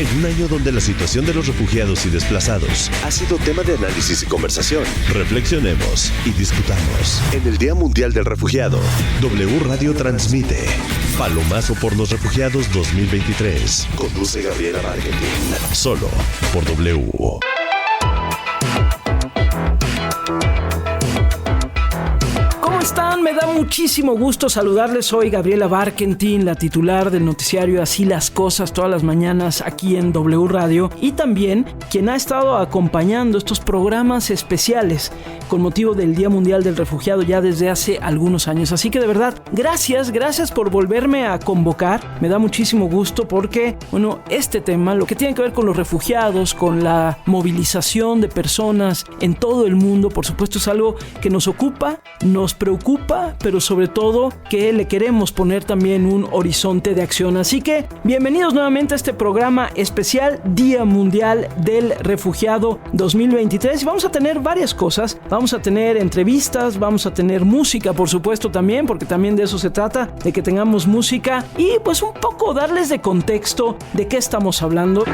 En un año donde la situación de los refugiados y desplazados ha sido tema de análisis y conversación, reflexionemos y discutamos. En el Día Mundial del Refugiado, W Radio transmite Palomazo por los Refugiados 2023. Conduce Gabriela Barkentin. Solo por W. ¿Cómo están? Me da muchísimo gusto saludarles. Soy Gabriela Barkentin, la titular del noticiario Así las Cosas todas las mañanas aquí en W Radio, y también quien ha estado acompañando estos programas especiales con motivo del Día Mundial del Refugiado ya desde hace algunos años. Así que de verdad, gracias por volverme a convocar. Me da muchísimo gusto porque, este tema, lo que tiene que ver con los refugiados, con la movilización de personas en todo el mundo, por supuesto es algo que nos ocupa, nos preocupa, pero sobre todo que le queremos poner también un horizonte de acción. Así que bienvenidos nuevamente a este programa especial Día Mundial del Refugiado 2023. Y vamos a tener varias cosas. Vamos a tener entrevistas, vamos a tener música, por supuesto también, porque también de eso se trata, de que tengamos música y pues un poco darles de contexto de qué estamos hablando.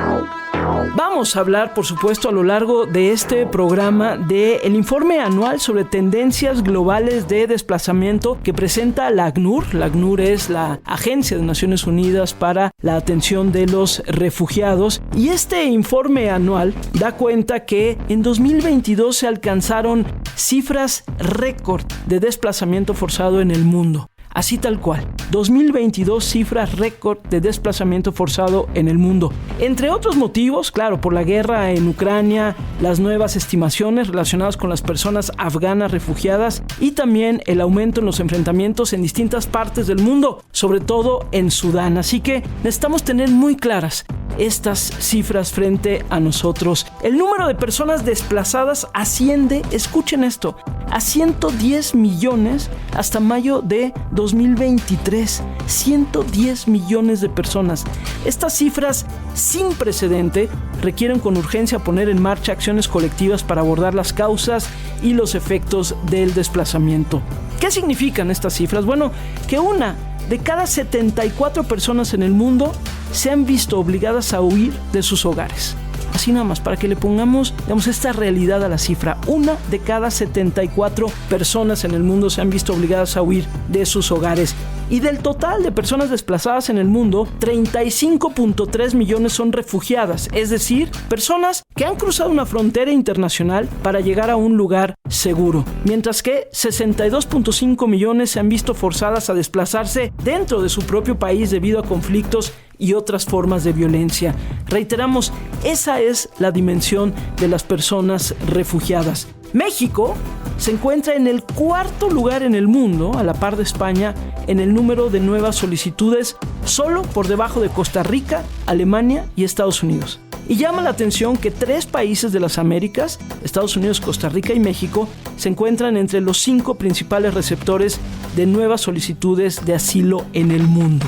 Vamos a hablar, por supuesto, a lo largo de este programa del informe anual sobre tendencias globales de desplazamiento que presenta la ACNUR. La ACNUR es la Agencia de Naciones Unidas para la Atención de los Refugiados. Y este informe anual da cuenta que en 2022 se alcanzaron cifras récord de desplazamiento forzado en el mundo. Así tal cual, 2022 cifras récord de desplazamiento forzado en el mundo. Entre otros motivos, claro, por la guerra en Ucrania, las nuevas estimaciones relacionadas con las personas afganas refugiadas y también el aumento en los enfrentamientos en distintas partes del mundo, sobre todo en Sudán. Así que necesitamos tener muy claras estas cifras frente a nosotros. El número de personas desplazadas asciende, escuchen esto, a 110 millones hasta mayo de 2023. 110 millones de personas. Estas cifras sin precedente requieren con urgencia poner en marcha acciones colectivas para abordar las causas y los efectos del desplazamiento. ¿Qué significan estas cifras? Bueno, que una de cada 74 personas en el mundo se han visto obligadas a huir de sus hogares. Así nada más, para que le pongamos, esta realidad a la cifra. Una de cada 74 personas en el mundo se han visto obligadas a huir de sus hogares. Y del total de personas desplazadas en el mundo, 35.3 millones son refugiadas, es decir, personas que han cruzado una frontera internacional para llegar a un lugar seguro, mientras que 62.5 millones se han visto forzadas a desplazarse dentro de su propio país debido a conflictos y otras formas de violencia. Reiteramos, esa es la dimensión de las personas refugiadas. México se encuentra en el cuarto lugar en el mundo, a la par de España, en el número de nuevas solicitudes, solo por debajo de Costa Rica, Alemania y Estados Unidos. Y llama la atención que 3 países de las Américas, Estados Unidos, Costa Rica y México, se encuentran entre los 5 principales receptores de nuevas solicitudes de asilo en el mundo.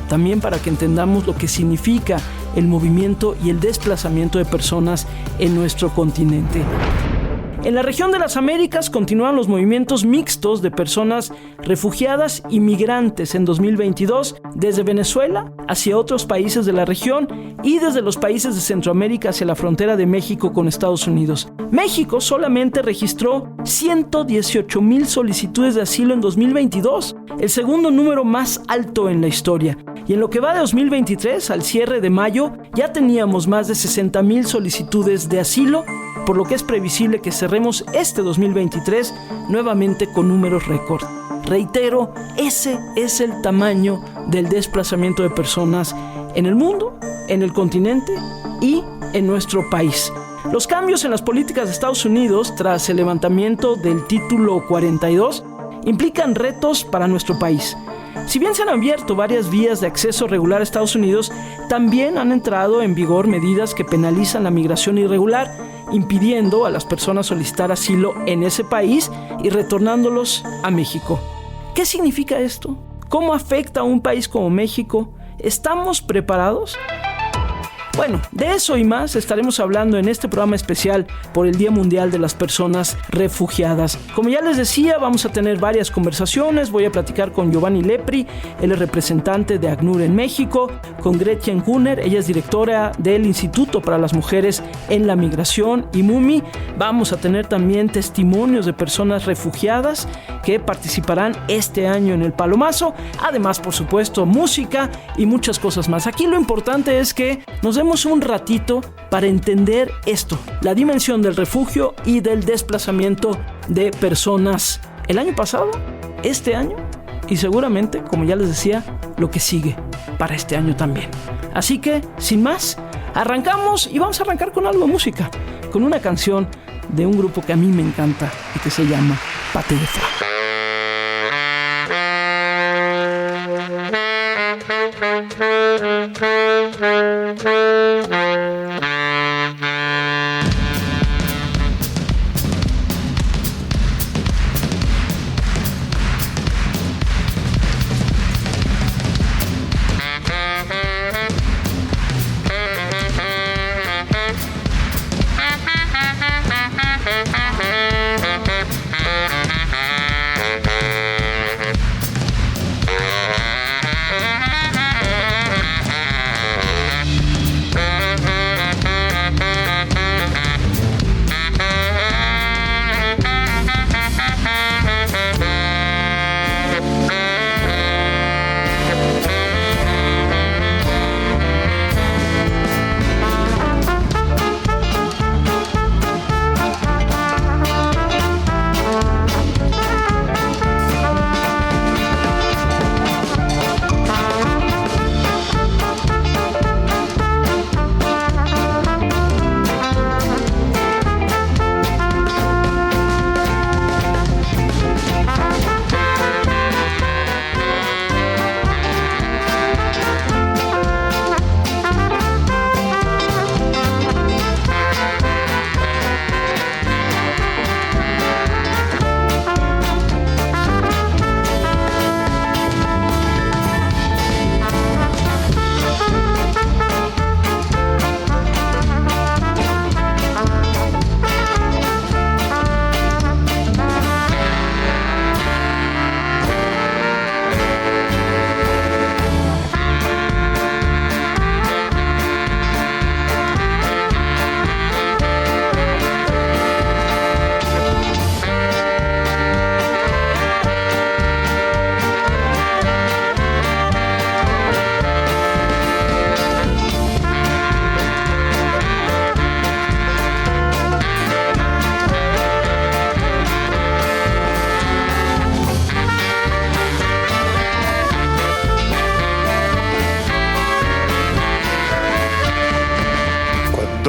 También para que entendamos lo que significa el movimiento y el desplazamiento de personas en nuestro continente. En la región de las Américas continúan los movimientos mixtos de personas refugiadas y migrantes en 2022, desde Venezuela hacia otros países de la región y desde los países de Centroamérica hacia la frontera de México con Estados Unidos. México solamente registró 118,000 solicitudes de asilo en 2022, el segundo número más alto en la historia. Y en lo que va de 2023, al cierre de mayo, ya teníamos más de 60,000 solicitudes de asilo, por lo que es previsible que cerremos este 2023 nuevamente con números récord. Reitero, ese es el tamaño del desplazamiento de personas en el mundo, en el continente y en nuestro país. Los cambios en las políticas de Estados Unidos tras el levantamiento del Título 42 implican retos para nuestro país. Si bien se han abierto varias vías de acceso regular a Estados Unidos, también han entrado en vigor medidas que penalizan la migración irregular, impidiendo a las personas solicitar asilo en ese país y retornándolos a México. ¿Qué significa esto? ¿Cómo afecta a un país como México? ¿Estamos preparados? Bueno, de eso y más estaremos hablando en este programa especial por el Día Mundial de las Personas Refugiadas. Como ya les decía, vamos a tener varias conversaciones. Voy a platicar con Giovanni Lepri, él es representante de ACNUR en México, con Gretchen Gunner, ella es directora del Instituto para las Mujeres en la Migración, IMUMI. Vamos a tener también testimonios de personas refugiadas que participarán este año en el Palomazo. Además, por supuesto, música y muchas cosas más. Aquí lo importante es que nos demos un ratito para entender esto, la dimensión del refugio y del desplazamiento de personas el año pasado, este año y seguramente, como ya les decía, lo que sigue para este año también. Así que, sin más, arrancamos y vamos a arrancar con algo de música, con una canción de un grupo que a mí me encanta y que se llama Pate de Fra.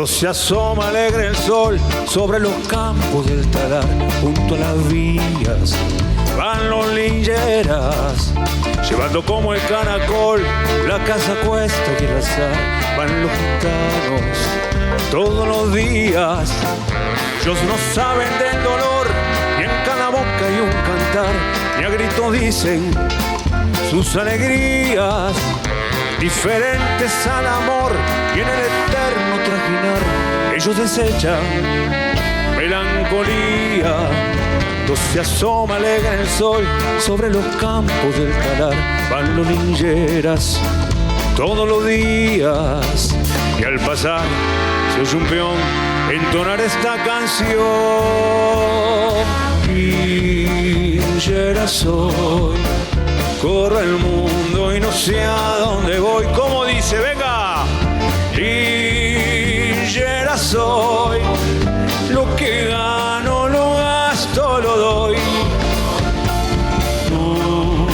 Se asoma alegre el sol sobre los campos del talar, junto a las vías van los lingeras, llevando como el caracol la casa cuesta y el azar. Van los gitanos todos los días, ellos no saben del dolor, y en cada boca hay un cantar, y a gritos dicen sus alegrías, diferentes al amor y en el eterno trajinar. Ellos desechan melancolía, donde se asoma alegre el sol sobre los campos del talar. Van los lingeras todos los días, y al pasar se oye un peón entonar esta canción. Lingera soy, corro el mundo y no sé a dónde voy. Como dice, venga. Lingera soy, lo que gano lo gasto, lo doy. No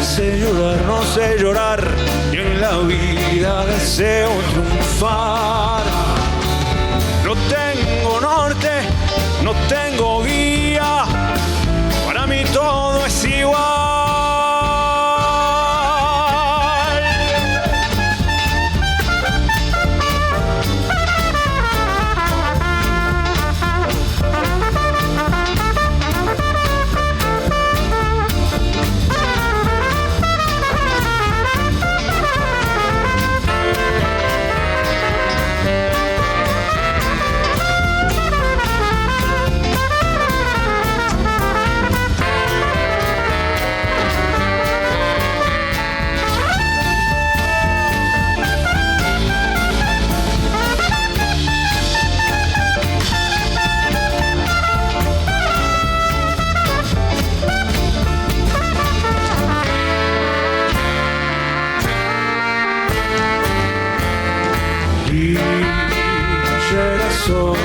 sé llorar, no sé llorar, y en la vida deseo triunfar. No tengo norte, no tengo guía, para mí todo es igual. corazón,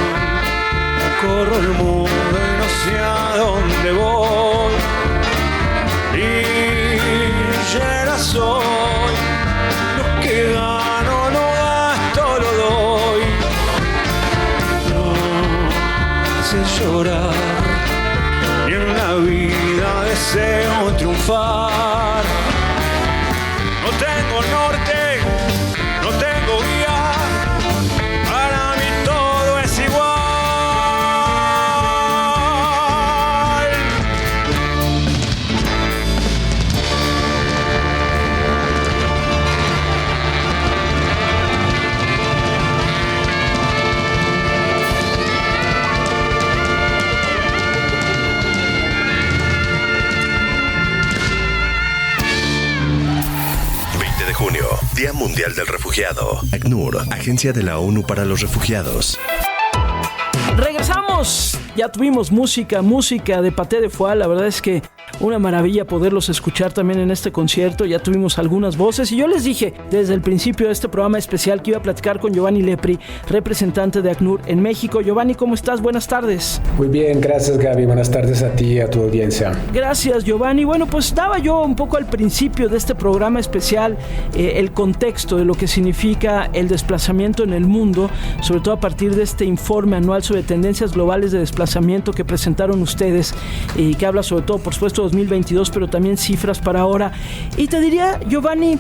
corro el mundo y no sé a dónde voy. Lillera soy, lo que gano no gasto, lo doy. No sé llorar y en la vida deseo triunfar. No tengo norte, no tengo guía, para mí todo es igual. 20 de junio, Día Mundial del Refugiado. ACNUR, Agencia de la ONU para los Refugiados. Regresamos, ya tuvimos música de Paté de Foix, la verdad es que una maravilla poderlos escuchar también en este concierto, ya tuvimos algunas voces y yo les dije desde el principio de este programa especial que iba a platicar con Giovanni Lepri, representante de ACNUR en México. Giovanni, ¿cómo estás? Buenas tardes. Muy bien, gracias Gaby, buenas tardes a ti y a tu audiencia. Gracias Giovanni. Bueno, pues daba yo un poco al principio de este programa especial el contexto de lo que significa el desplazamiento en el mundo, sobre todo a partir de este informe anual sobre tendencias globales de desplazamiento que presentaron ustedes y que habla sobre todo, por supuesto, 2022, pero también cifras para ahora. Y te diría, Giovanni,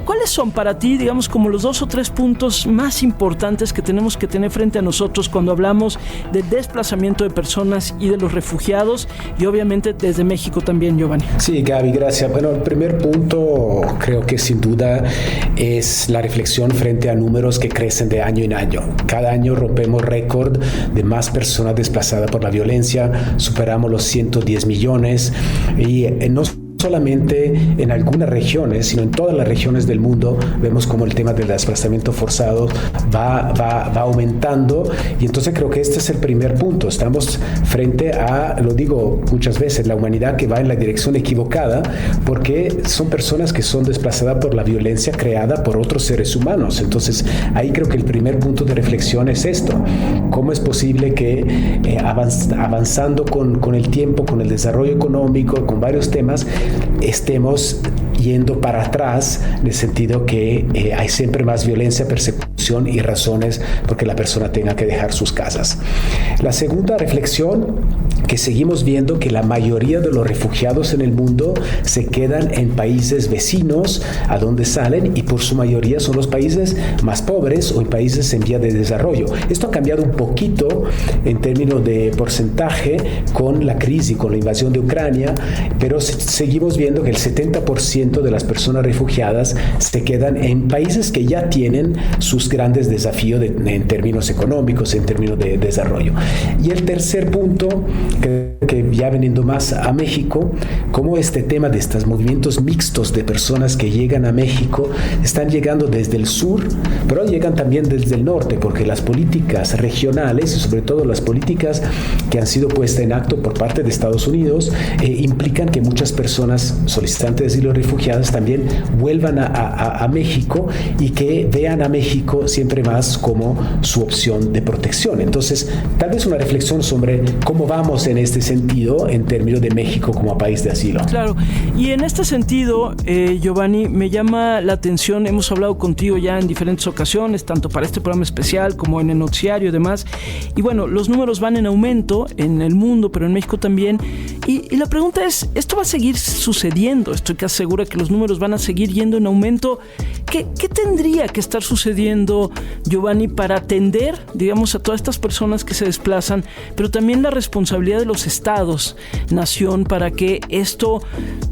¿cuáles son para ti, digamos, como los 2 o 3 puntos más importantes que tenemos que tener frente a nosotros cuando hablamos del desplazamiento de personas y de los refugiados y obviamente desde México también, Giovanni? Sí, Gaby, gracias. Bueno, el primer punto creo que sin duda es la reflexión frente a números que crecen de año en año. Cada año rompemos récord de más personas desplazadas por la violencia, superamos los 110 millones y no solamente en algunas regiones, sino en todas las regiones del mundo vemos como el tema del desplazamiento forzado va aumentando y entonces creo que este es el primer punto. Estamos frente a, lo digo muchas veces, la humanidad que va en la dirección equivocada porque son personas que son desplazadas por la violencia creada por otros seres humanos. Entonces ahí creo que el primer punto de reflexión es esto. ¿Cómo es posible que avanzando con el tiempo, con el desarrollo económico, con varios temas, estemos yendo para atrás en el sentido que hay siempre más violencia, persecución y razones porque la persona tenga que dejar sus casas? La segunda reflexión, que seguimos viendo que la mayoría de los refugiados en el mundo se quedan en países vecinos a donde salen y por su mayoría son los países más pobres o en países en vía de desarrollo. Esto ha cambiado un poquito en términos de porcentaje con la crisis, con la invasión de Ucrania, pero seguimos viendo que el 70% de las personas refugiadas se quedan en países que ya tienen sus grandes desafíos en términos económicos, en términos de desarrollo. Y el tercer punto, que ya veniendo más a México, como este tema de estos movimientos mixtos de personas que llegan a México están llegando desde el sur, pero llegan también desde el norte, porque las políticas regionales y sobre todo las políticas que han sido puestas en acto por parte de Estados Unidos implican que muchas personas solicitantes de asilo y refugiadas también vuelvan a México y que vean a México siempre más como su opción de protección. Entonces, tal vez una reflexión sobre cómo vamos en este sentido en términos de México como país de asilo. Claro, y en este sentido, Giovanni, me llama la atención, hemos hablado contigo ya en diferentes ocasiones, tanto para este programa especial como en el noticiario y demás, y bueno, los números van en aumento en el mundo, pero en México también, y la pregunta es, ¿esto va a seguir sucediendo? Estoy casi segura que los números van a seguir yendo en aumento. ¿Qué tendría que estar sucediendo, Giovanni, para atender, digamos, a todas estas personas que se desplazan, pero también la responsabilidad de los estados, nación, para que esto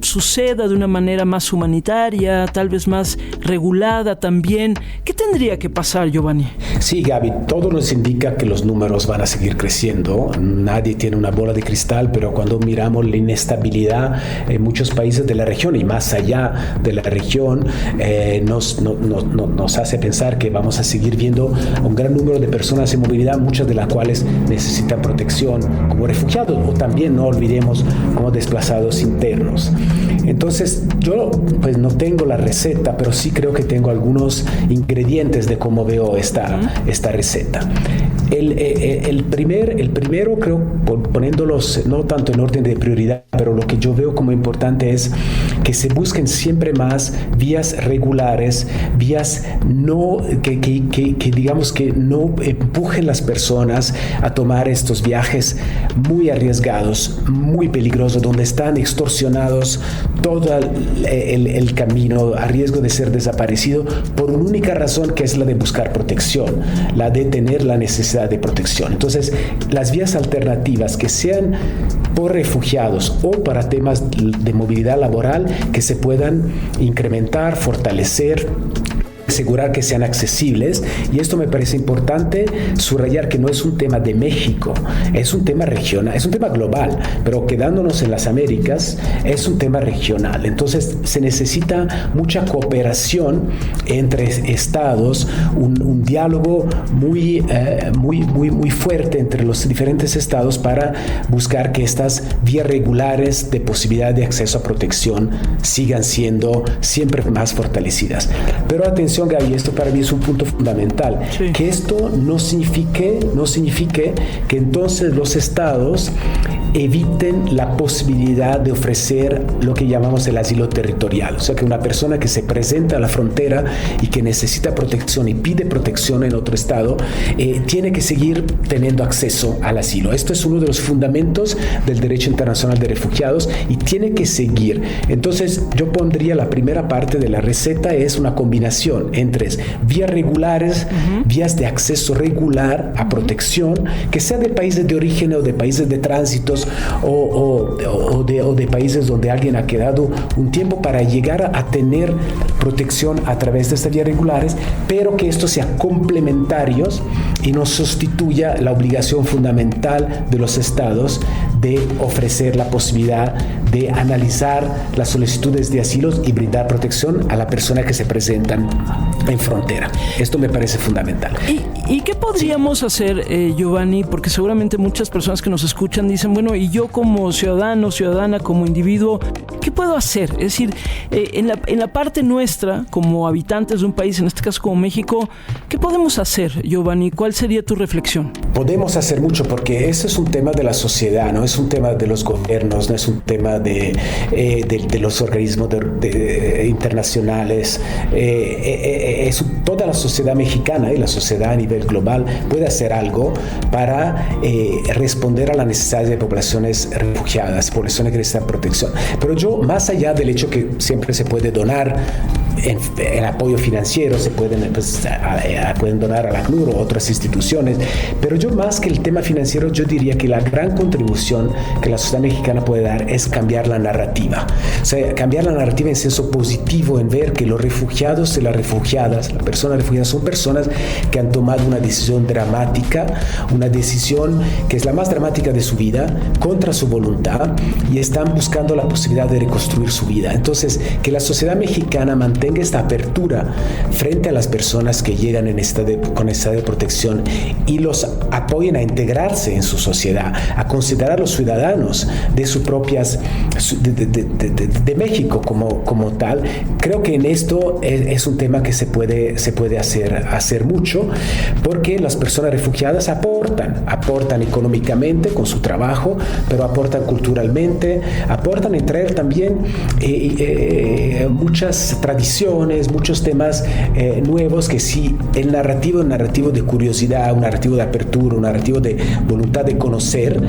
suceda de una manera más humanitaria, tal vez más regulada también? ¿Qué tendría que pasar, Giovanni? Sí, Gaby, todo nos indica que los números van a seguir creciendo. Nadie tiene una bola de cristal, pero cuando miramos la inestabilidad en muchos países de la región y más allá de la región, nos hace pensar que vamos a seguir viendo un gran número de personas en movilidad, muchas de las cuales necesitan protección como refugiados refugiados, o también no olvidemos como desplazados internos. Entonces yo pues no tengo la receta, pero sí creo que tengo algunos ingredientes de cómo veo esta receta. El primero, creo, poniéndolos no tanto en orden de prioridad, pero lo que yo veo como importante es que se busquen siempre más vías regulares, vías no que digamos que no empujen las personas a tomar estos viajes muy arriesgados, muy peligrosos, donde están extorsionados todo el camino a riesgo de ser desaparecido por una única razón, que es la de buscar protección, la de tener la necesidad de protección. Entonces, las vías alternativas que sean por refugiados o para temas de movilidad laboral que se puedan incrementar, fortalecer, asegurar que sean accesibles, y esto me parece importante subrayar que no es un tema de México, es un tema regional, es un tema global, pero quedándonos en las Américas es un tema regional. Entonces se necesita mucha cooperación entre estados, un diálogo muy fuerte entre los diferentes estados para buscar que estas vías regulares de posibilidad de acceso a protección sigan siendo siempre más fortalecidas. Pero atención, Gaby, esto para mí es un punto fundamental, sí. Que esto no signifique que entonces los estados eviten la posibilidad de ofrecer lo que llamamos el asilo territorial, o sea, que una persona que se presenta a la frontera y que necesita protección y pide protección en otro estado, tiene que seguir teniendo acceso al asilo. Esto es uno de los fundamentos del derecho internacional de refugiados y tiene que seguir. Entonces yo pondría la primera parte de la receta es una combinación entre vías regulares, vías de acceso regular a protección, que sea de países de origen o de países de tránsitos o de países donde alguien ha quedado un tiempo, para llegar a tener protección a través de estas vías regulares, pero que esto sea complementarios y no sustituya la obligación fundamental de los estados de ofrecer la posibilidad de analizar las solicitudes de asilos y brindar protección a la persona que se presentan en frontera. Esto me parece fundamental. ¿Y qué podríamos hacer, Giovanni? Porque seguramente muchas personas que nos escuchan dicen, bueno, y yo como ciudadano, ciudadana, como individuo, ¿qué puedo hacer? Es decir, en la parte nuestra, como habitantes de un país, en este caso como México, ¿qué podemos hacer, Giovanni? ¿Cuál sería tu reflexión? Podemos hacer mucho, porque ese es un tema de la sociedad, no es un tema de los gobiernos, no es un tema de los organismos internacionales. Toda la sociedad mexicana y la sociedad a nivel global puede hacer algo para responder a las necesidades de poblaciones refugiadas, poblaciones que necesitan protección. Pero yo, más allá del hecho que siempre se puede donar en apoyo financiero, se pueden donar a la ACNUR o otras instituciones, pero yo, más que el tema financiero, yo diría que la gran contribución que la sociedad mexicana puede dar es cambiar la narrativa. O sea, cambiar la narrativa en senso positivo, en ver que los refugiados y las refugiadas, las personas refugiadas, son personas que han tomado una decisión dramática, una decisión que es la más dramática de su vida, contra su voluntad, y están buscando la posibilidad de reconstruir su vida. Entonces, que la sociedad mexicana mantenga esta apertura frente a las personas que llegan con estado de protección y los apoyen a integrarse en su sociedad, a considerar a los ciudadanos de sus propias de México como tal. Creo que en esto es un tema que se puede hacer mucho, porque las personas refugiadas aportan económicamente con su trabajo, pero aportan culturalmente, aportan en traer también muchas tradiciones, muchos temas nuevos, que sí, el narrativo de curiosidad, un narrativo de apertura, un narrativo de voluntad de conocer,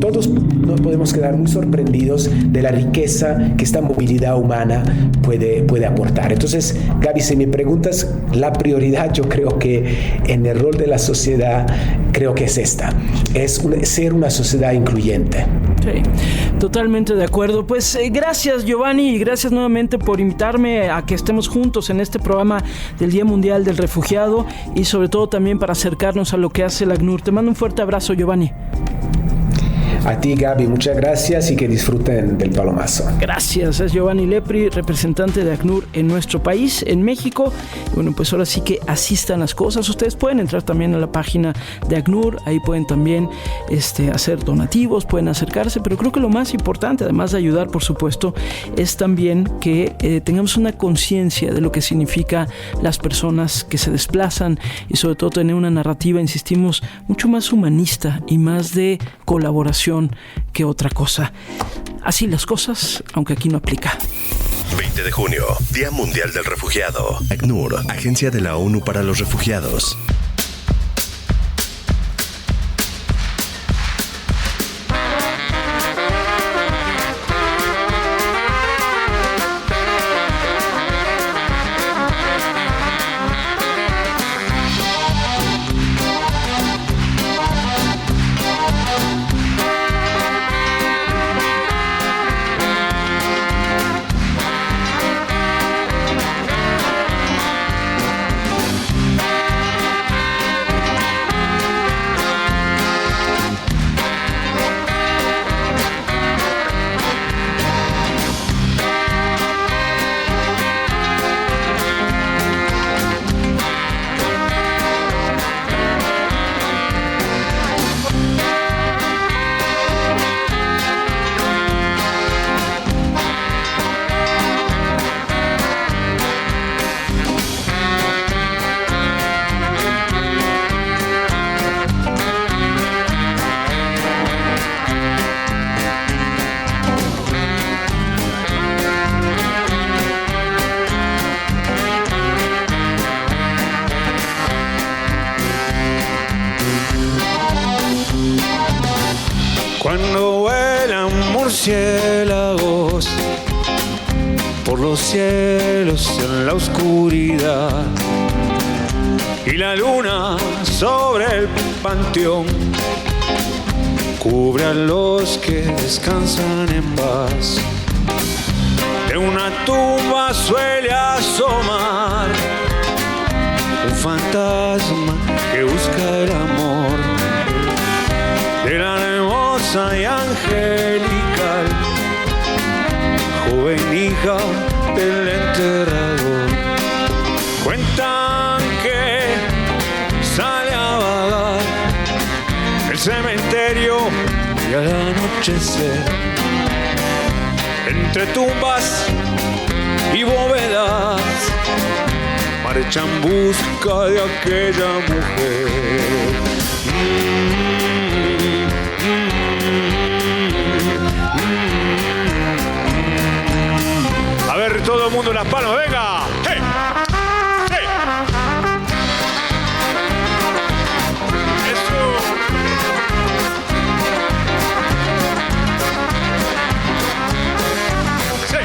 todos nos podemos quedar muy sorprendidos de la riqueza que esta movilidad humana puede aportar. Entonces, Gaby, si me preguntas, la prioridad, yo creo que en el rol de la sociedad, creo que es esta, ser una sociedad incluyente. Sí, totalmente de acuerdo. Pues gracias, Giovanni, y gracias nuevamente por invitarme a que estemos juntos en este programa del Día Mundial del Refugiado, y sobre todo también para acercarnos a lo que hace la ACNUR. Te mando un fuerte abrazo, Giovanni. A ti, Gaby, muchas gracias y que disfruten del palomazo. Gracias, es Giovanni Lepri, representante de ACNUR en nuestro país, en México. Bueno, pues ahora sí que así están las cosas. Ustedes pueden entrar también a la página de ACNUR, ahí pueden también hacer donativos, pueden acercarse, pero creo que lo más importante, además de ayudar, por supuesto, es también que tengamos una conciencia de lo que significa las personas que se desplazan y sobre todo tener una narrativa, insistimos, mucho más humanista y más de colaboración que otra cosa. Así las cosas, aunque aquí no aplica. 20 de junio, Día Mundial del Refugiado. ACNUR, Agencia de la ONU para los Refugiados. Cuando vuelan murciélagos por los cielos en la oscuridad y la luna sobre el panteón cubre a los que descansan en paz. De una tumba suele asomar un fantasma que busca el amor de la hermosa y angelical joven hija del enterrador. Cuentan que sale a vagar el cementerio y al anochecer entre tumbas y bóvedas marcha en busca de aquella mujer. A ver, todo el mundo las palmas, venga. ¡Hey! ¡Hey! Eso. Sí.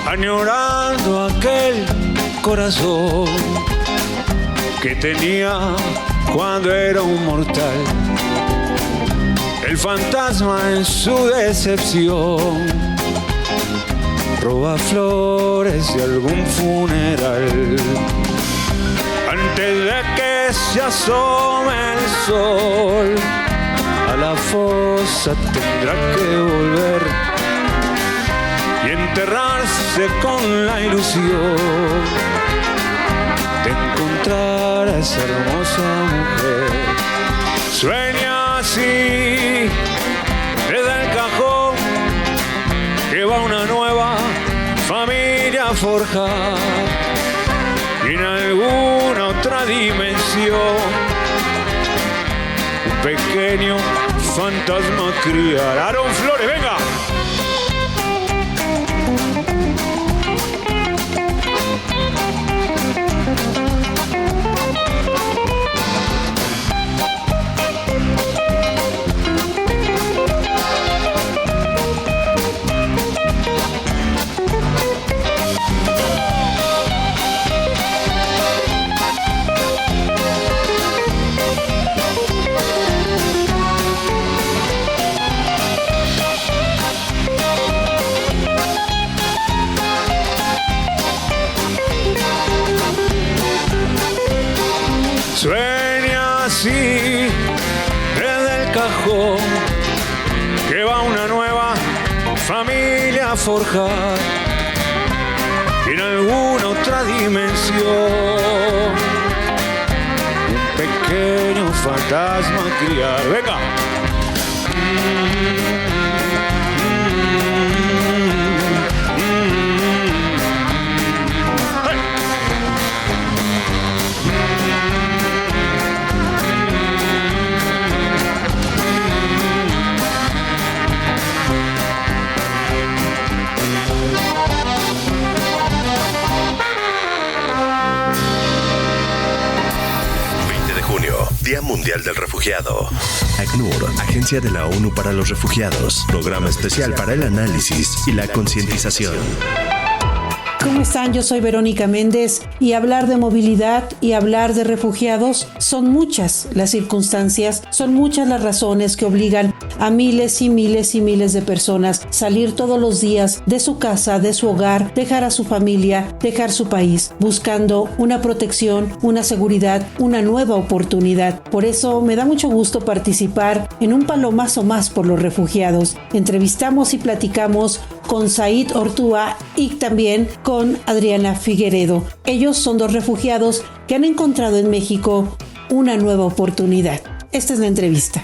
Añorando aquel corazón que tenía cuando era un mortal, el fantasma en su decepción roba flores de algún funeral. Antes de que se asome el sol, a la fosa tendrá que volver y enterrarse con la ilusión de encontrar a esa hermosa mujer. Sueña así desde el cajón que va una nueva familia a forjar y en alguna otra dimensión un pequeño fantasma criar. Aarón Flores, venga. Sueña así desde el cajón que va una nueva familia a forjar en alguna otra dimensión. Un pequeño fantasma criar. Venga. Día Mundial del Refugiado. ACNUR, Agencia de la ONU para los Refugiados. Programa especial para el análisis y la concientización. ¿Cómo están? Yo soy Verónica Méndez y hablar de movilidad y hablar de refugiados son muchas las circunstancias, son muchas las razones que obligan a miles y miles y miles de personas salir todos los días de su casa, de su hogar, dejar a su familia, dejar su país, buscando una protección, una seguridad, una nueva oportunidad. Por eso me da mucho gusto participar en un palomazo más por los refugiados. Entrevistamos y platicamos con Said Ortúa y también con Adriana Figueredo. Ellos son dos refugiados que han encontrado en México una nueva oportunidad. Esta es la entrevista.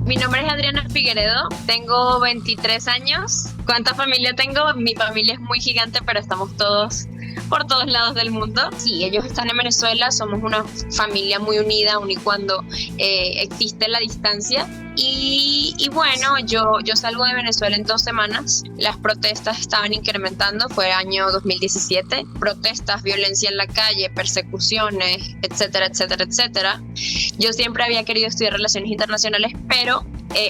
Mi nombre es Adriana Figueredo, tengo 23 años. ¿Cuánta familia tengo? Mi familia es muy gigante, pero estamos todos por todos lados del mundo. Sí, ellos están en Venezuela, somos una familia muy unida, aun y cuando existe la distancia. Y bueno, yo salgo de Venezuela en 2 semanas. Las protestas estaban incrementando, fue año 2017. Protestas, violencia en la calle, persecuciones, etcétera, etcétera, etcétera. Yo siempre había querido estudiar relaciones internacionales, pero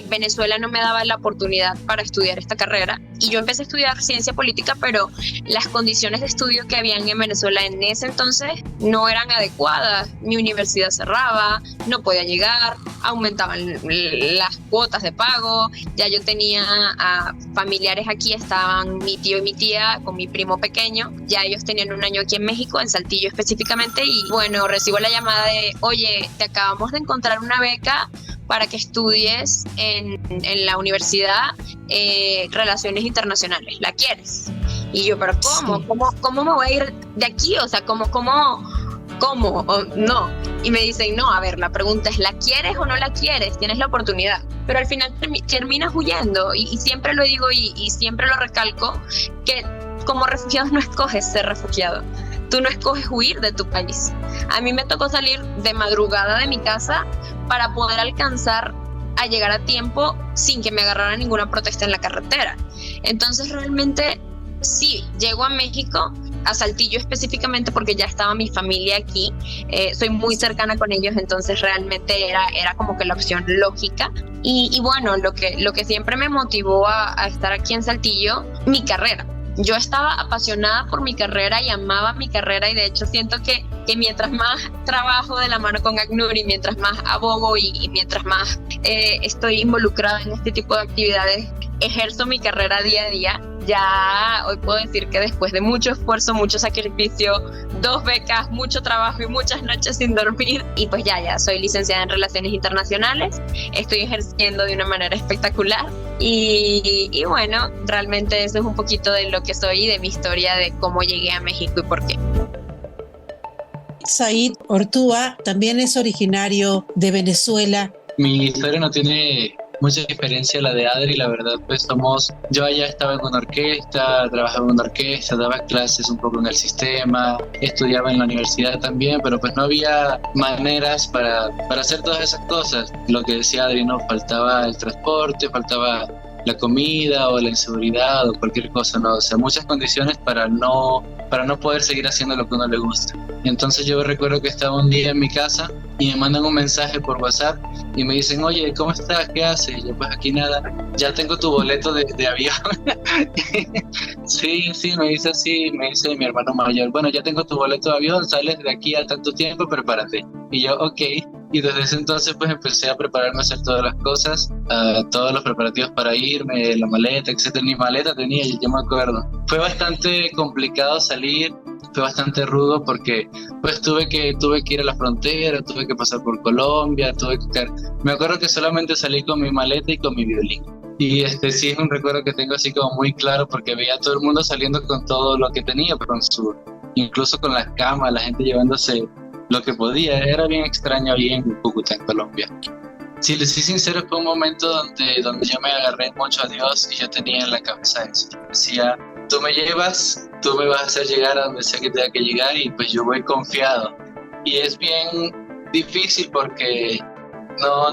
Venezuela no me daba la oportunidad para estudiar esta carrera. Y yo empecé a estudiar ciencia política, pero las condiciones de estudio que habían en Venezuela en ese entonces no eran adecuadas. Mi universidad cerraba, no podía llegar, aumentaban las cuotas de pago. Ya yo tenía a familiares aquí, estaban mi tío y mi tía con mi primo pequeño. Ya ellos tenían un año aquí en México, en Saltillo específicamente. Y bueno, recibo la llamada de, oye, te acabamos de encontrar una beca para que estudies en la universidad Relaciones Internacionales. ¿La quieres? Y yo, ¿pero cómo? Sí. ¿Cómo me voy a ir de aquí? O sea, ¿cómo? No. Y me dicen, no, a ver, la pregunta es, ¿la quieres o no la quieres? Tienes la oportunidad. Pero al final terminas huyendo. Y siempre lo digo y siempre lo recalco, que como refugiados no escoges ser refugiado. Tú no escoges huir de tu país. A mí me tocó salir de madrugada de mi casa para poder alcanzar a llegar a tiempo sin que me agarrara ninguna protesta en la carretera. Entonces realmente sí, llego a México, a Saltillo específicamente porque ya estaba mi familia aquí, soy muy cercana con ellos, entonces realmente era como que la opción lógica. Y bueno, lo que siempre me motivó a estar aquí en Saltillo, mi carrera. Yo estaba apasionada por mi carrera y amaba mi carrera, y de hecho siento que mientras más trabajo de la mano con ACNUR y mientras más abogo y mientras más estoy involucrada en este tipo de actividades, ejerzo mi carrera día a día. Ya hoy puedo decir que después de mucho esfuerzo, mucho sacrificio, 2 becas, mucho trabajo y muchas noches sin dormir, y pues ya soy licenciada en Relaciones Internacionales, estoy ejerciendo de una manera espectacular y bueno, realmente eso es un poquito de lo que soy y de mi historia de cómo llegué a México y por qué. Said Ortúa también es originario de Venezuela. Mi historia no tiene mucha diferencia a la de Adri, la verdad, pues yo allá estaba en una orquesta, trabajaba en una orquesta, daba clases un poco en el sistema, estudiaba en la universidad también, pero pues no había maneras para hacer todas esas cosas. Lo que decía Adri, no, faltaba el transporte, faltaba la comida o la inseguridad o cualquier cosa, ¿no? O sea, muchas condiciones para no poder seguir haciendo lo que a uno le gusta. Y entonces yo recuerdo que estaba un día en mi casa y me mandan un mensaje por WhatsApp y me dicen, oye, ¿cómo estás? ¿Qué haces? Y yo, pues aquí nada, ya tengo tu boleto de avión. Sí, me dice así, me dice mi hermano mayor, bueno, ya tengo tu boleto de avión, sales de aquí a tanto tiempo, prepárate. Y yo, ok. Y desde ese entonces pues empecé a prepararme a hacer todas las cosas, todos los preparativos para irme, la maleta, etcétera. Ni maleta tenía, yo me acuerdo. Fue bastante complicado salir, fue bastante rudo porque pues tuve que ir a la frontera, tuve que pasar por Colombia, me acuerdo que solamente salí con mi maleta y con mi violín. Y sí es un recuerdo que tengo así como muy claro porque veía a todo el mundo saliendo con todo lo que tenía, incluso con las camas, la gente llevándose lo que podía. Era bien extraño ahí en Cúcuta, en Colombia. Si les soy sincero, fue un momento donde yo me agarré mucho a Dios y yo tenía en la cabeza eso. Decía, tú me llevas, tú me vas a hacer llegar a donde sea que tenga que llegar y pues yo voy confiado. Y es bien difícil porque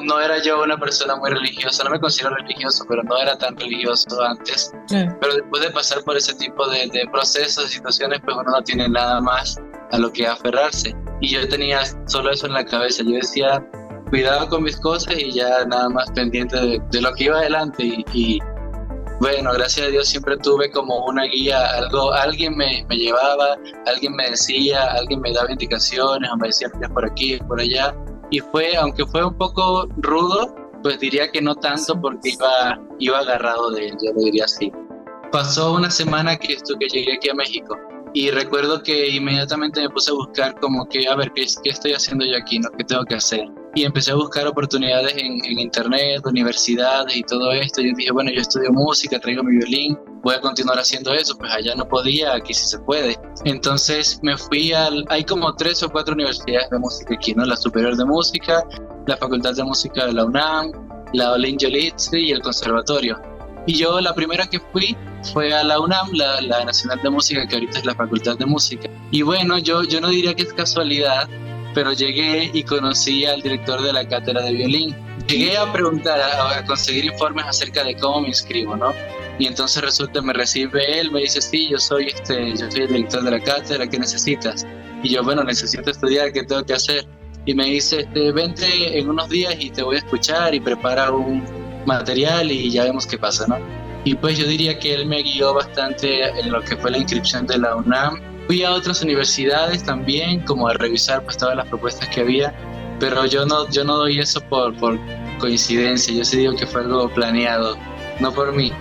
no era yo una persona muy religiosa, no me considero religioso, pero no era tan religioso antes. Pero después de pasar por ese tipo de procesos, situaciones, pues uno no tiene nada más a lo que aferrarse. Y yo tenía solo eso en la cabeza. Yo decía, cuidado con mis cosas y ya nada más pendiente de lo que iba adelante. Y bueno, gracias a Dios siempre tuve como una guía, alguien me llevaba, alguien me decía, alguien me daba indicaciones, o me decía, es por aquí, es por allá. Y aunque fue un poco rudo, pues diría que no tanto porque iba agarrado de él, yo lo diría así. Pasó una semana que llegué aquí a México y recuerdo que inmediatamente me puse a buscar como que, a ver, ¿qué estoy haciendo yo aquí? ¿No? ¿Qué tengo que hacer? Y empecé a buscar oportunidades en internet, universidades y todo esto. Y dije, bueno, yo estudio música, traigo mi violín, voy a continuar haciendo eso. Pues allá no podía, aquí sí se puede. Entonces me fui hay como 3 o 4 universidades de música aquí, ¿no? La Superior de Música, la Facultad de Música de la UNAM, la Olin Yolitzi y el Conservatorio. Y yo la primera que fui fue a la UNAM, la Nacional de Música, que ahorita es la Facultad de Música. Y bueno, yo no diría que es casualidad, pero llegué y conocí al director de la cátedra de violín. Llegué a preguntar, a conseguir informes acerca de cómo me inscribo, ¿no? Y entonces me recibe él, me dice, sí, yo soy el director de la cátedra, ¿qué necesitas? Y yo, bueno, necesito estudiar, ¿qué tengo que hacer? Y me dice, vente en unos días y te voy a escuchar y prepara un material y ya vemos qué pasa, ¿no? Y pues yo diría que él me guió bastante en lo que fue la inscripción de la UNAM. Fui a otras universidades también, como a revisar pues todas las propuestas que había, pero yo no doy eso por coincidencia, yo sí digo que fue algo planeado, no por mí.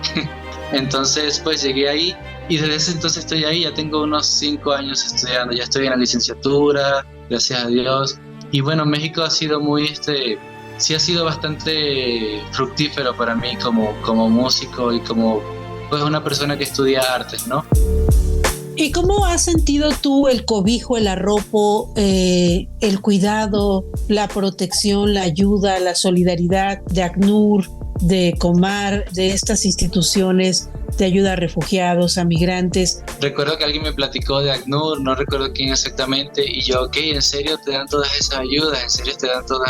Entonces pues llegué ahí y desde ese entonces estoy ahí, ya tengo unos 5 años estudiando, ya estoy en la licenciatura, gracias a Dios. Y bueno, México ha sido sí ha sido bastante fructífero para mí como músico y como pues una persona que estudia artes, ¿no? ¿Y cómo has sentido tú el cobijo, el arropo, el cuidado, la protección, la ayuda, la solidaridad de ACNUR, de Comar, de estas instituciones de ayuda a refugiados, a migrantes? Recuerdo que alguien me platicó de ACNUR, no recuerdo quién exactamente, y yo, ok, ¿en serio te dan todas esas ayudas? ¿En serio te dan todos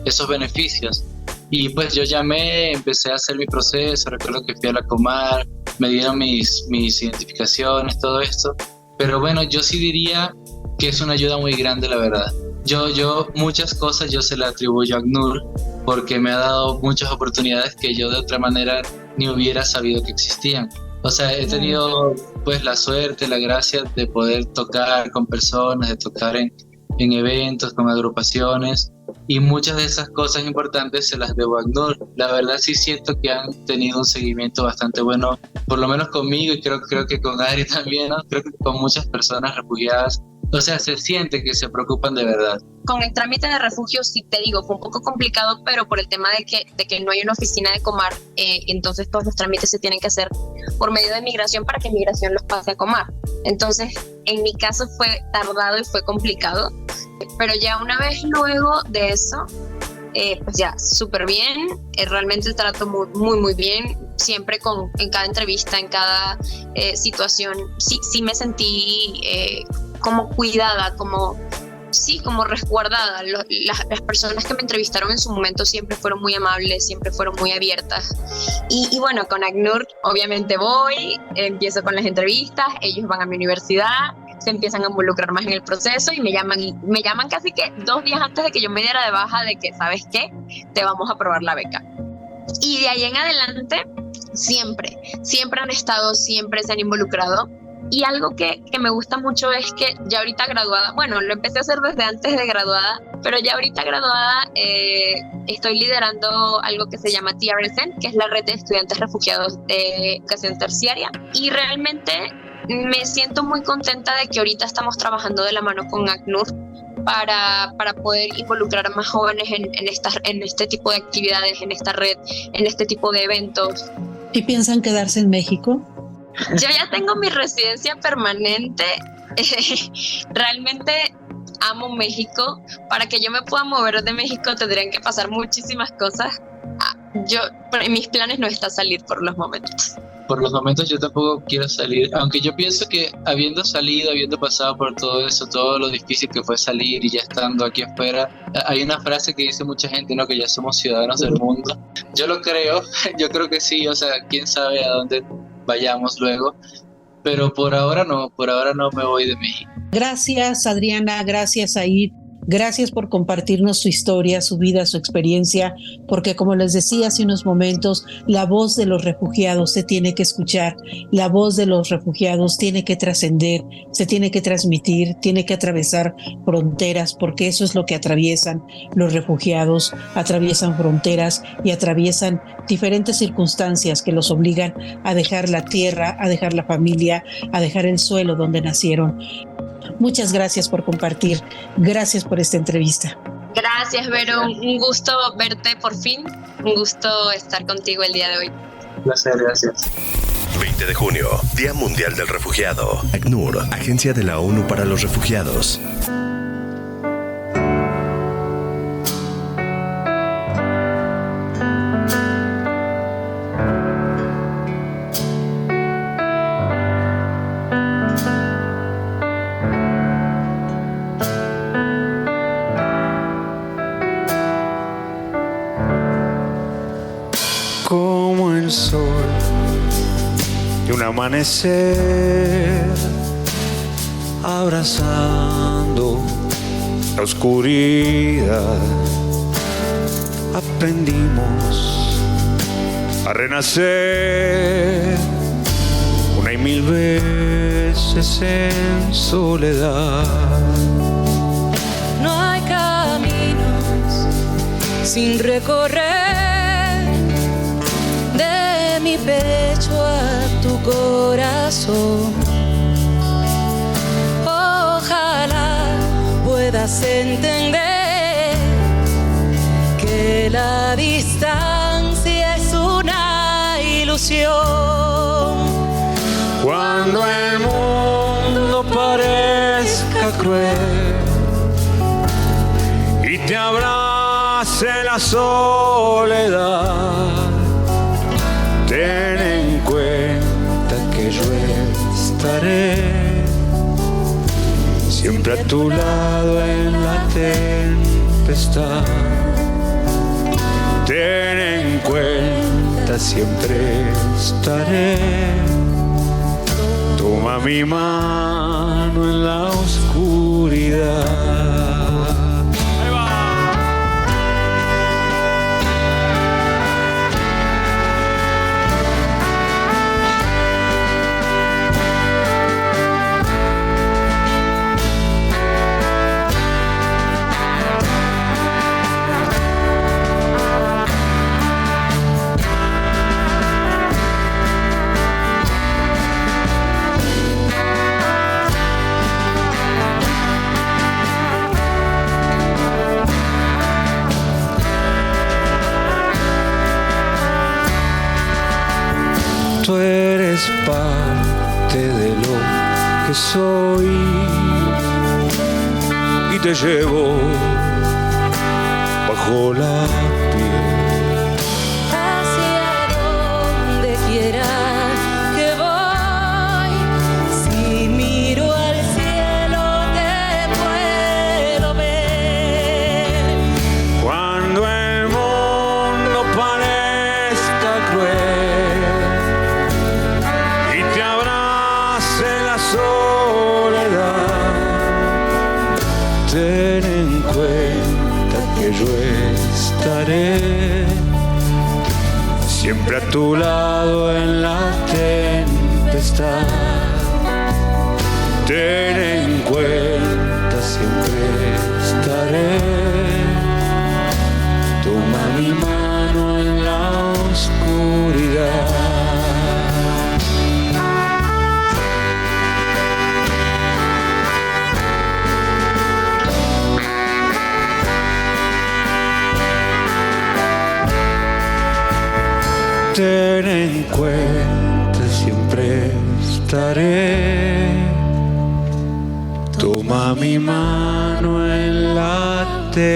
esos beneficios? Y pues yo llamé, empecé a hacer mi proceso, recuerdo que fui a la Comar, me dieron mis identificaciones, todo esto. Pero bueno, yo sí diría que es una ayuda muy grande, la verdad. Yo muchas cosas yo se las atribuyo a ACNUR porque me ha dado muchas oportunidades que yo de otra manera ni hubiera sabido que existían. O sea, he tenido pues la suerte, la gracia de poder tocar con personas, de tocar en eventos, con agrupaciones, y muchas de esas cosas importantes se las debo a ACNUR. La verdad sí siento que han tenido un seguimiento bastante bueno, por lo menos conmigo, y creo que con Adri también, ¿no? Creo que con muchas personas refugiadas. O sea, se siente que se preocupan de verdad. Con el trámite de refugio, sí te digo, fue un poco complicado, pero por el tema de que no hay una oficina de Comar, entonces todos los trámites se tienen que hacer por medio de migración para que migración los pase a Comar. Entonces, en mi caso fue tardado y fue complicado, pero ya una vez luego de eso, pues ya, súper bien, realmente el trato muy bien, siempre en cada entrevista, en cada situación, sí me sentí como cuidada, como resguardada. Las personas que me entrevistaron en su momento siempre fueron muy amables, siempre fueron muy abiertas. Y bueno, con ACNUR obviamente empiezo con las entrevistas, ellos van a mi universidad, se empiezan a involucrar más en el proceso y me llaman casi que 2 días antes de que yo me diera de baja de que, ¿sabes qué? Te vamos a aprobar la beca. Y de ahí en adelante, siempre han estado, siempre se han involucrado. Y algo que me gusta mucho es que ya ahorita graduada, bueno, lo empecé a hacer desde antes de graduada, pero ya ahorita graduada estoy liderando algo que se llama TRSN, que es la Red de Estudiantes Refugiados de Educación Terciaria. Y realmente me siento muy contenta de que ahorita estamos trabajando de la mano con ACNUR para poder involucrar a más jóvenes en este tipo de actividades, en esta red, en este tipo de eventos. ¿Y piensan quedarse en México? Yo ya tengo mi residencia permanente. Realmente amo México. Para que yo me pueda mover de México tendrían que pasar muchísimas cosas. En mis planes no está salir por los momentos. Por los momentos yo tampoco quiero salir, aunque yo pienso que habiendo pasado por todo eso, todo lo difícil que fue salir y ya estando aquí afuera, hay una frase que dice mucha gente, ¿no? Que ya somos ciudadanos del mundo. Yo lo creo, yo creo que sí, o sea, quién sabe a dónde vayamos luego, pero por ahora no me voy de México. Gracias, Adriana, gracias, Aid. Gracias por compartirnos su historia, su vida, su experiencia, porque como les decía hace unos momentos, la voz de los refugiados se tiene que escuchar, la voz de los refugiados tiene que trascender, se tiene que transmitir, tiene que atravesar fronteras, porque eso es lo que atraviesan los refugiados, atraviesan fronteras y atraviesan diferentes circunstancias que los obligan a dejar la tierra, a dejar la familia, a dejar el suelo donde nacieron. Muchas gracias por compartir. Gracias por esta entrevista. Gracias, Vero. Un gusto verte por fin. Un gusto estar contigo el día de hoy. Un placer, gracias. 20 de junio, Día Mundial del Refugiado. ACNUR, Agencia de la ONU para los Refugiados. Como el sol de un amanecer, abrazando la oscuridad, aprendimos a renacer una y mil veces en soledad. No hay caminos sin recorrer, de mi pecho a tu corazón. Ojalá puedas entender que la distancia es una ilusión. Cuando el mundo parezca cruel y te abrace la soledad, ten en cuenta que yo estaré siempre a tu lado en la tempestad. Ten en cuenta, siempre estaré. Toma mi mano en la oscuridad. Tú eres parte de lo que soy y te llevo bajo la piel. Hacia donde quiera que voy, si miro al cielo te puedo ver. Cuando el mundo parezca cruel y te abrace la soledad, ten en cuenta que yo estaré siempre a tu lado en la tempestad. Ten en cuenta, siempre estaré. Toma mi mano en la oscuridad. ten en cuenta, siempre estaré. Toma mi mano en la tempestad.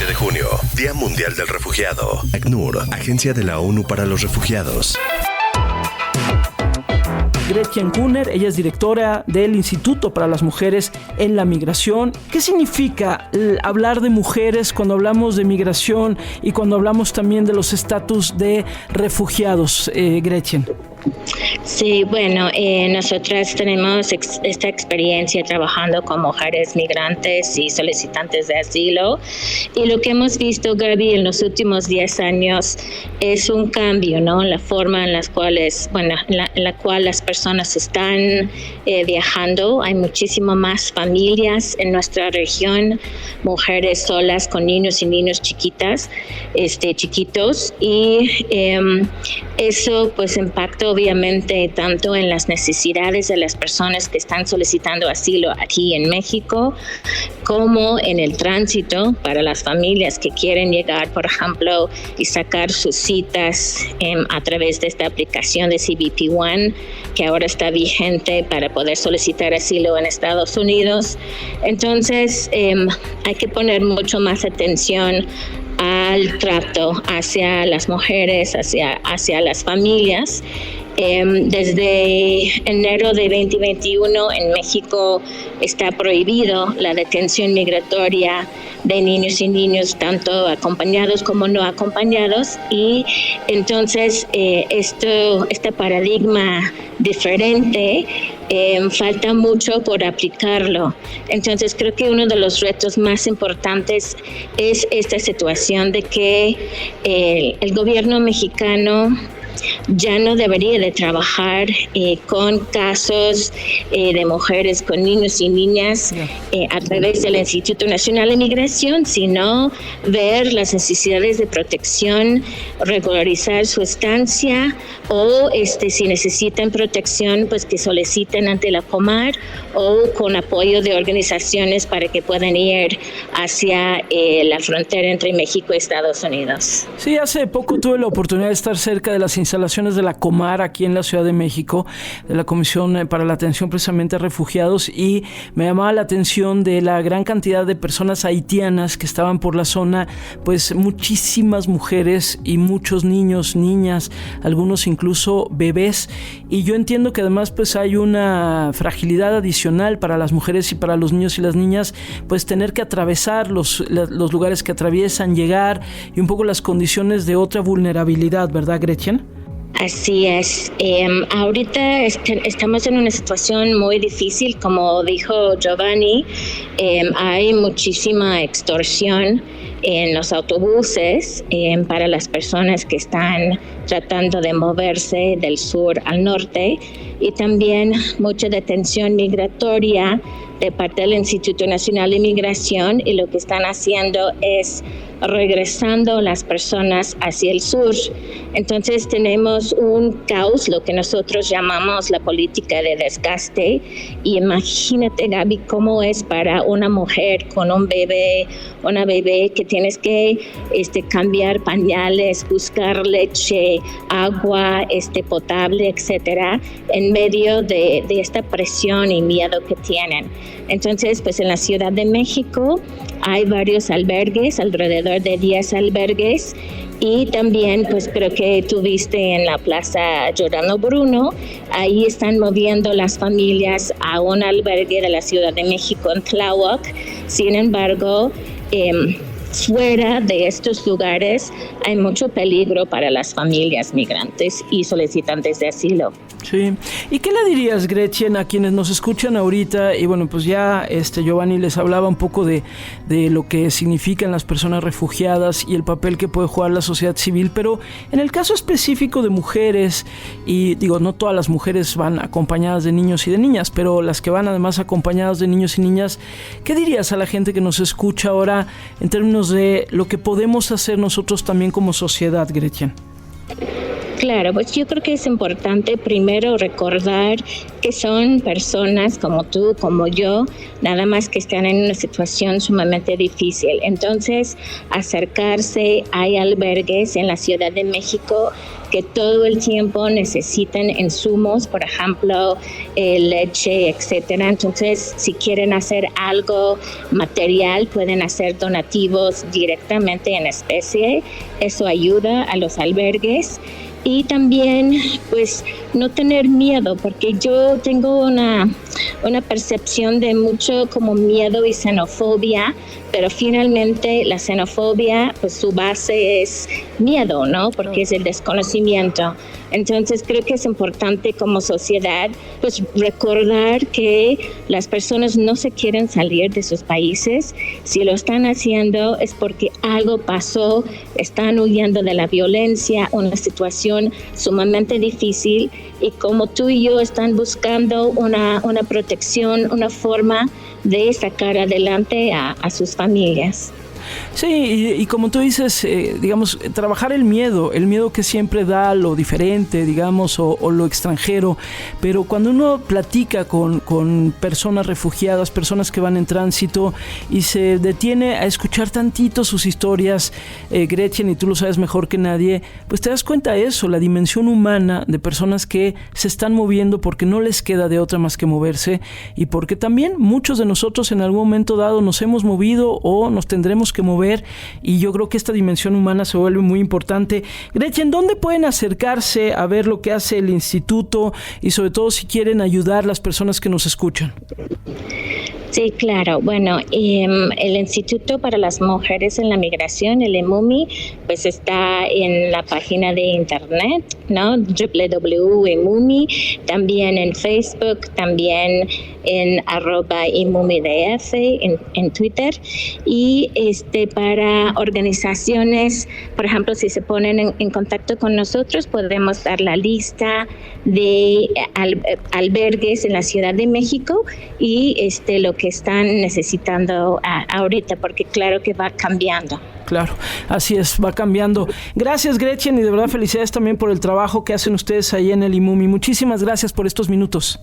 De junio, Día Mundial del Refugiado. ACNUR, Agencia de la ONU para los Refugiados. Gretchen Kuhner, ella es directora del Instituto para las Mujeres en la Migración. ¿Qué significa hablar de mujeres cuando hablamos de migración y cuando hablamos también de los estatus de refugiados, Gretchen? Sí, bueno, nosotras tenemos esta experiencia trabajando con mujeres migrantes y solicitantes de asilo, y lo que hemos visto, Gaby, en los últimos 10 años es un cambio, ¿no? En la forma en las cuales, en la cual las personas están viajando. Hay muchísimo más familias en nuestra región, mujeres solas con niños y niños chiquitos, y eso pues impacta obviamente tanto en las necesidades de las personas que están solicitando asilo aquí en México, como en el tránsito para las familias que quieren llegar, por ejemplo, y sacar sus citas a través de esta aplicación de CBP One, que ahora está vigente para poder solicitar asilo en Estados Unidos. Entonces, hay que poner mucho más atención al trato hacia las mujeres, hacia las familias. Desde enero de 2021 en México está prohibido la detención migratoria de niños y niños, tanto acompañados como no acompañados, y entonces este paradigma diferente falta mucho por aplicarlo. Entonces creo que uno de los retos más importantes es esta situación de que el gobierno mexicano ya no debería de trabajar con casos de mujeres con niños y niñas a través del Instituto Nacional de Migración, sino ver las necesidades de protección, regularizar su estancia, o si necesitan protección, pues que soliciten ante la Comar o con apoyo de organizaciones para que puedan ir hacia la frontera entre México y Estados Unidos. Sí, hace poco tuve la oportunidad de estar cerca de las instalaciones de la Comar aquí en la Ciudad de México, de la Comisión para la Atención precisamente a Refugiados, y me llamaba la atención de la gran cantidad de personas haitianas que estaban por la zona, pues muchísimas mujeres y muchos niños, niñas, algunos incluso bebés, y yo entiendo que además pues hay una fragilidad adicional para las mujeres y para los niños y las niñas, pues tener que atravesar los lugares que atraviesan, llegar, y un poco las condiciones de otra vulnerabilidad, ¿verdad, Gretchen? Así es. Ahorita estamos en una situación muy difícil, como dijo Giovanni. Hay muchísima extorsión en los autobuses para las personas que están tratando de moverse del sur al norte, y también mucha detención migratoria de parte del Instituto Nacional de Migración, y lo que están haciendo es regresando las personas hacia el sur. Entonces tenemos un caos, lo que nosotros llamamos la política de desgaste, y imagínate, Gaby, cómo es para una mujer con un bebé, una bebé que tienes que cambiar pañales, buscar leche, agua potable, etcétera, en medio de esta presión y miedo que tienen. Entonces, pues en la Ciudad de México hay varios albergues, alrededor de 10 albergues, y también pues creo que tuviste en la Plaza Giordano Bruno, ahí están moviendo las familias a un albergue de la Ciudad de México en Tláhuac. Sin embargo, fuera de estos lugares hay mucho peligro para las familias migrantes y solicitantes de asilo. Sí. ¿Y qué le dirías, Gretchen, a quienes nos escuchan ahorita? Y bueno, pues ya Giovanni les hablaba un poco de lo que significan las personas refugiadas y el papel que puede jugar la sociedad civil, pero en el caso específico de mujeres, y digo, no todas las mujeres van acompañadas de niños y de niñas, pero las que van además acompañadas de niños y niñas, ¿qué dirías a la gente que nos escucha ahora en términos de lo que podemos hacer nosotros también como sociedad, Gretchen? Claro, pues yo creo que es importante primero recordar que son personas como tú, como yo, nada más que están en una situación sumamente difícil. Entonces, acercarse, hay albergues en la Ciudad de México que todo el tiempo necesitan insumos, por ejemplo, leche, etcétera. Entonces, si quieren hacer algo material, pueden hacer donativos directamente en especie. Eso ayuda a los albergues. Y también, pues, no tener miedo, porque yo tengo una percepción de mucho como miedo y xenofobia, pero finalmente la xenofobia, pues su base es miedo, ¿no? Porque es el desconocimiento. Entonces creo que es importante como sociedad, pues recordar que las personas no se quieren salir de sus países. Si lo están haciendo es porque algo pasó, están huyendo de la violencia, una situación sumamente difícil, y como tú y yo están buscando una protección, una forma de sacar adelante a sus familias. Sí, y como tú dices, digamos, trabajar el miedo que siempre da lo diferente, digamos, o lo extranjero, pero cuando uno platica con personas refugiadas, personas que van en tránsito y se detiene a escuchar tantito sus historias, Gretchen, y tú lo sabes mejor que nadie, pues te das cuenta de eso, la dimensión humana de personas que se están moviendo porque no les queda de otra más que moverse, y porque también muchos de nosotros en algún momento dado nos hemos movido o nos tendremos que mover, y yo creo que esta dimensión humana se vuelve muy importante. Gretchen, ¿dónde pueden acercarse a ver lo que hace el instituto y sobre todo si quieren ayudar a las personas que nos escuchan? Sí, claro. Bueno, el Instituto para las Mujeres en la Migración, el IMUMI, pues está en la página de internet, ¿no? www.imumi, también en Facebook, también en @imumidf en Twitter, y para organizaciones, por ejemplo, si se ponen en contacto con nosotros, podemos dar la lista de albergues en la Ciudad de México y lo que están necesitando ahorita, porque claro que va cambiando. Claro, así es, va cambiando. Gracias, Gretchen, y de verdad felicidades también por el trabajo que hacen ustedes ahí en el IMUMI. Muchísimas gracias por estos minutos.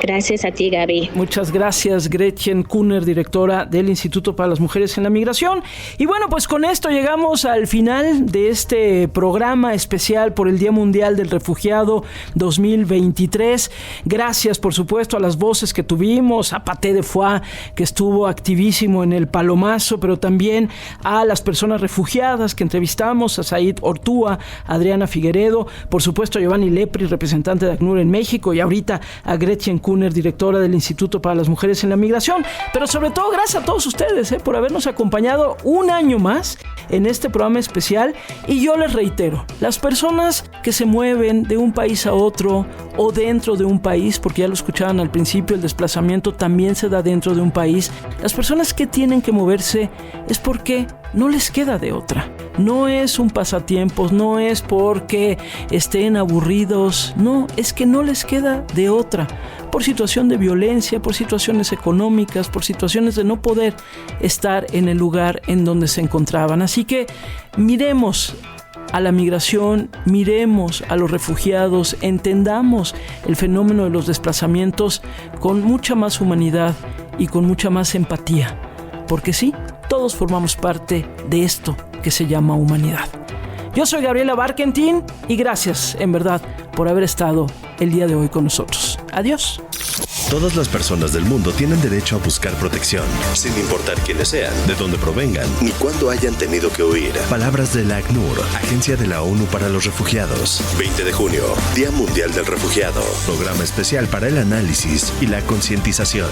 Gracias a ti, Gaby. Muchas gracias, Gretchen Kuhner, directora del Instituto para las Mujeres en la Migración. Y bueno, pues con esto llegamos al final de este programa especial por el Día Mundial del Refugiado 2023. Gracias, por supuesto, a las voces que tuvimos, a Paté de Foix, que estuvo activísimo en el Palomazo, pero también a las personas refugiadas que entrevistamos, a Said Ortúa, a Adriana Figueredo, por supuesto a Giovanni Lepri, representante de ACNUR en México, y ahorita a Gretchen Kuhner, directora del Instituto para las Mujeres en la Migración. Pero sobre todo gracias a todos ustedes por habernos acompañado un año más en este programa especial. Y yo les reitero, las personas que se mueven de un país a otro o dentro de un país, porque ya lo escuchaban al principio, el desplazamiento también se da dentro de un país, las personas que tienen que moverse es porque no les queda de otra. No es un pasatiempos, no es porque estén aburridos, no, es que no les queda de otra. Por situación de violencia, por situaciones económicas, por situaciones de no poder estar en el lugar en donde se encontraban. Así que miremos a la migración, miremos a los refugiados, entendamos el fenómeno de los desplazamientos con mucha más humanidad y con mucha más empatía. Porque sí, todos formamos parte de esto que se llama humanidad. Yo soy Gabriela Barkentin y gracias, en verdad, por haber estado el día de hoy con nosotros. Adiós. Todas las personas del mundo tienen derecho a buscar protección, sin importar quiénes sean, de dónde provengan, ni cuándo hayan tenido que huir. Palabras de la ACNUR, Agencia de la ONU para los Refugiados. 20 de junio, Día Mundial del Refugiado. Programa especial para el análisis y la concientización.